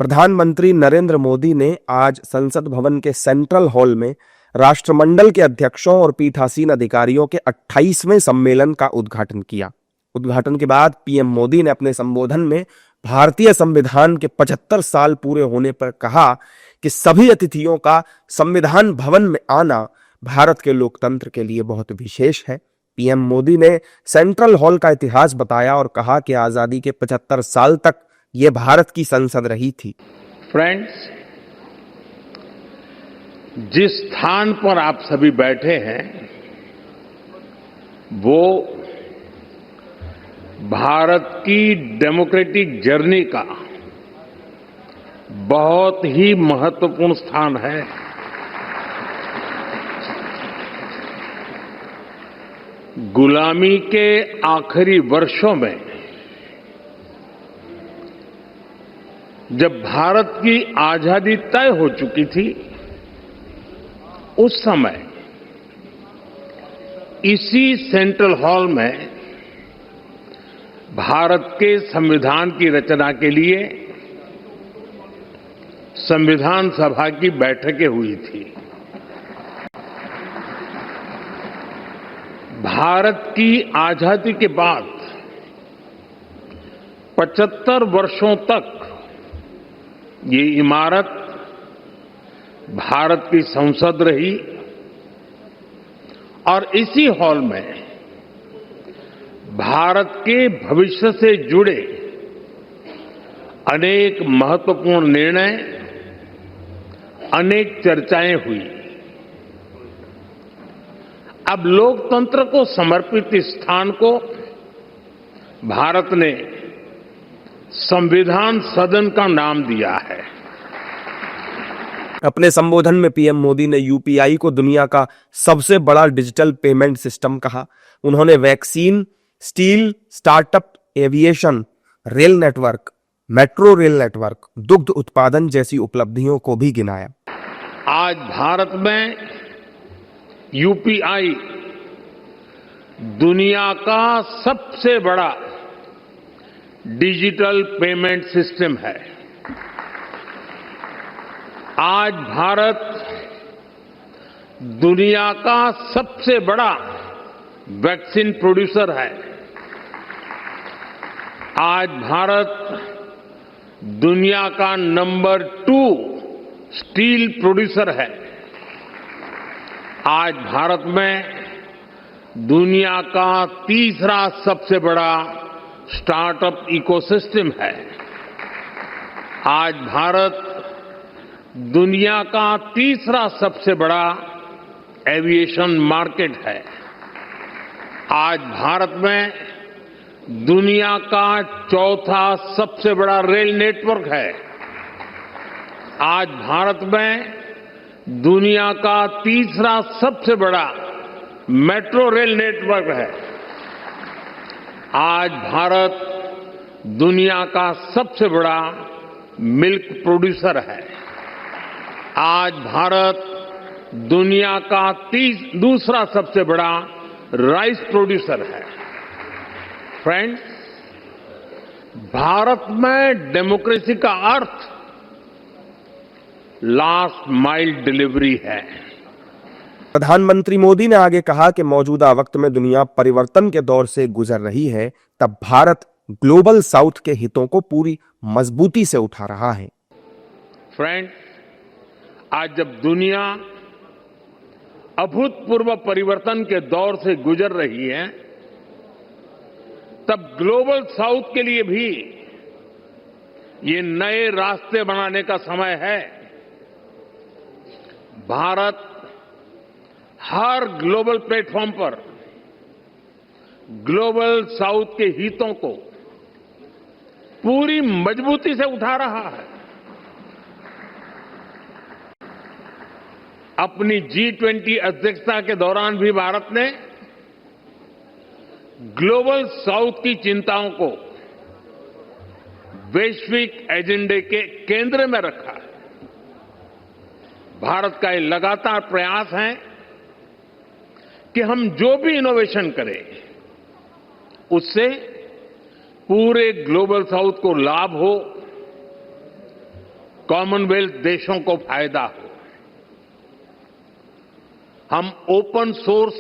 प्रधानमंत्री नरेंद्र मोदी ने आज संसद भवन के सेंट्रल हॉल में राष्ट्रमंडल के अध्यक्षों और पीठासीन अधिकारियों के 28वें सम्मेलन का उद्घाटन किया। उद्घाटन के बाद पीएम मोदी ने अपने संबोधन में भारतीय संविधान के 75 साल पूरे होने पर कहा कि सभी अतिथियों का संविधान भवन में आना भारत के लोकतंत्र के लिए बहुत विशेष है। पीएम मोदी ने सेंट्रल हॉल का इतिहास बताया और कहा कि आजादी के 75 साल तक ये भारत की संसद रही थी। फ्रेंड्स, जिस स्थान पर आप सभी बैठे हैं वो भारत की डेमोक्रेटिक जर्नी का बहुत ही महत्वपूर्ण स्थान है। गुलामी के आखिरी वर्षों में जब भारत की आजादी तय हो चुकी थी, उस समय इसी सेंट्रल हॉल में भारत के संविधान की रचना के लिए संविधान सभा की बैठकें हुई थी। भारत की आजादी के बाद 75 वर्षों तक ये इमारत भारत की संसद रही और इसी हॉल में भारत के भविष्य से जुड़े अनेक महत्वपूर्ण निर्णय, अनेक चर्चाएं हुई। अब लोकतंत्र को समर्पित इस स्थान को भारत ने संविधान सदन का नाम दिया है। अपने संबोधन में पीएम मोदी ने यूपीआई को दुनिया का सबसे बड़ा डिजिटल पेमेंट सिस्टम कहा। उन्होंने vaccine, steel, startup, aviation, rail network, metro rail network, दुग्ध उत्पादन जैसी उपलब्धियों को भी गिनाया। आज भारत में यूपीआई दुनिया का सबसे बड़ा डिजिटल पेमेंट सिस्टम है। आज भारत दुनिया का सबसे बड़ा वैक्सीन प्रोड्यूसर है। आज भारत दुनिया का नंबर 2 स्टील प्रोड्यूसर है। आज भारत में दुनिया का तीसरा सबसे बड़ा स्टार्टअप इकोसिस्टम है। आज भारत दुनिया का तीसरा सबसे बड़ा एविएशन मार्केट है। आज भारत में दुनिया का चौथा सबसे बड़ा रेल नेटवर्क है। आज भारत में दुनिया का तीसरा सबसे बड़ा मेट्रो रेल नेटवर्क है। आज भारत दुनिया का सबसे बड़ा मिल्क प्रोड्यूसर है। आज भारत दुनिया का दूसरा सबसे बड़ा राइस प्रोड्यूसर है। फ्रेंड्स, भारत में डेमोक्रेसी का अर्थ लास्ट माइल डिलीवरी है। प्रधानमंत्री मोदी ने आगे कहा कि मौजूदा वक्त में दुनिया परिवर्तन के दौर से गुजर रही है, तब भारत ग्लोबल साउथ के हितों को पूरी मजबूती से उठा रहा है। फ्रेंड्स, आज जब दुनिया अभूतपूर्व परिवर्तन के दौर से गुजर रही है, तब ग्लोबल साउथ के लिए भी ये नए रास्ते बनाने का समय है। भारत हर ग्लोबल प्लेटफॉर्म पर ग्लोबल साउथ के हितों को पूरी मजबूती से उठा रहा है। अपनी G20 अध्यक्षता के दौरान भी भारत ने ग्लोबल साउथ की चिंताओं को वैश्विक एजेंडे के केंद्र में रखा है। भारत का ये लगातार प्रयास है कि हम जो भी इनोवेशन करें उससे पूरे ग्लोबल साउथ को लाभ हो, कॉमनवेल्थ देशों को फायदा हो। हम ओपन सोर्स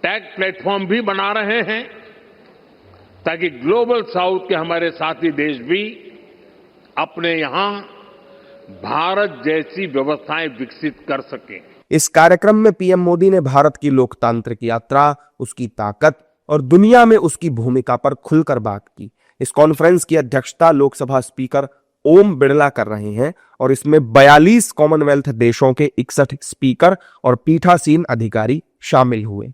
टेक प्लेटफॉर्म भी बना रहे हैं ताकि ग्लोबल साउथ के हमारे साथी देश भी अपने यहां भारत जैसी व्यवस्थाएं विकसित कर सकें। इस कार्यक्रम में पीएम मोदी ने भारत की लोकतांत्रिक यात्रा, उसकी ताकत और दुनिया में उसकी भूमिका पर खुलकर बात की। इस कॉन्फ्रेंस की अध्यक्षता लोकसभा स्पीकर ओम बिरला कर रहे हैं और इसमें 42 कॉमनवेल्थ देशों के 61 स्पीकर और पीठासीन अधिकारी शामिल हुए।